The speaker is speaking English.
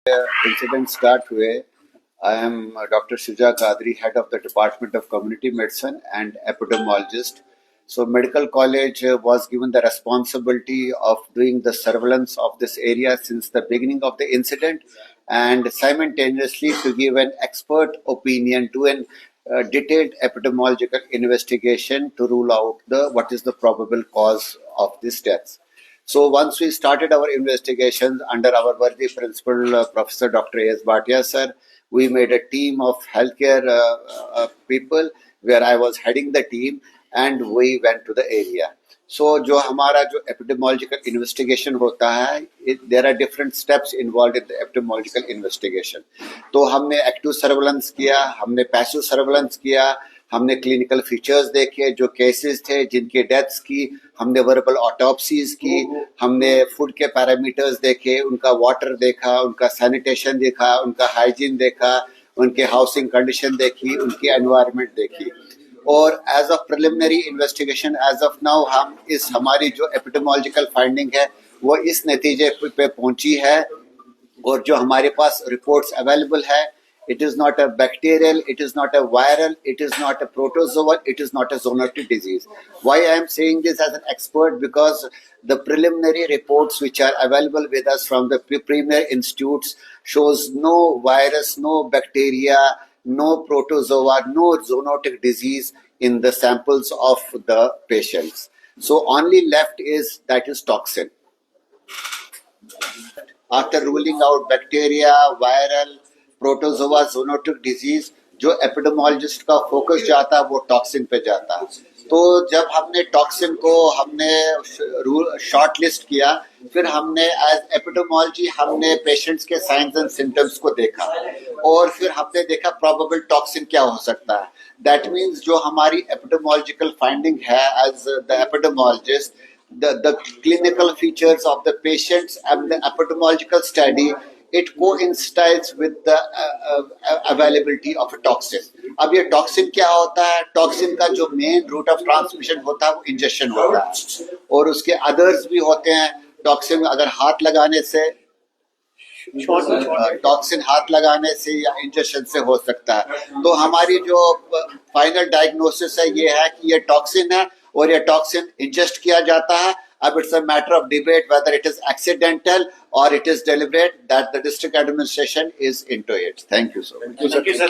Incident start हुए, I am Dr. Shuja Qadri, head of the Department of Community Medicine and epidemiologist. So, medical college was given the responsibility of doing the surveillance of this area since the beginning of the incident, and simultaneously to give an expert opinion to an detailed epidemiological investigation to rule out what is the probable cause of these deaths. So once we started our investigations under our worthy principal, Professor Dr. A.S. Bhatia sir, we made a team of healthcare people where I was heading the team, and we went to the area. So जो हमारा जो epidemiological investigation होता है, there are different steps involved in the epidemiological investigation. तो हमने active surveillance किया, हमने passive surveillance किया, हमने क्लिनिकल फीचर्स देखे, जो केसेस थे जिनकी डेथ्स की, हमने वर्बल ऑटोप्सीज की, हमने फूड के पैरामीटर्स देखे, उनका वाटर देखा, उनका सैनिटेशन देखा, उनका हाइजीन देखा, उनके हाउसिंग कंडीशन देखी, उनकी एनवायरनमेंट देखी. और as of preliminary investigation as of now हम इस हमारी जो एपिडेमोलॉजिकल फाइंडिंग है वो इस नतीजे पे पहुंची है, और जो हमारे पास रिपोर्ट्स अवेलेबल है, it is not a bacterial, it is not a viral, it is not a protozoal, it is not a zoonotic disease. Why I am saying this as an expert? Because the preliminary reports which are available with us from the premier institutes shows no virus, no bacteria, no protozoa, no zoonotic disease in the samples of the patients. So only left is that is toxin. After ruling out bacteria, viral, protozoa, zoonotic disease, जो epidemiologist का focus जाता है वो toxin पे जाता है. तो जब हमने टॉक्सिन को शॉर्ट लिस्ट किया, फिर हमने एज एपिडेमोलॉजी हमने पेशेंट्स के साइंस एंड सिम्टम्स को देखा, और फिर हमने देखा प्रोबेबल टॉक्सिन क्या हो सकता है. दैट मीन्स जो हमारी एपिडेमोलॉजिकल फाइंडिंग है as the epidemiologist, the clinical features of the patients and the epidemiological study, it coincides with the availability of a toxin. अब ये टॉक्सिन क्या होता है? टॉक्सिन का जो मेन रूट ऑफ ट्रांसमिशन होता है वो इंजेक्शन होता है, और उसके अदर्स भी होते हैं. टॉक्सिन अगर हाथ लगाने से, टॉक्सिन हाथ लगाने से या इंजेक्शन से हो सकता है. तो हमारी जो फाइनल डायग्नोसिस है ये है कि ये टॉक्सिन है, और ये टॉक्सिन इंजेस्ट किया जाता है. अब it's a matter of debate whether it is accidental or it is deliberate, that the district administration is into it. Thank you so much. Thank you, sir.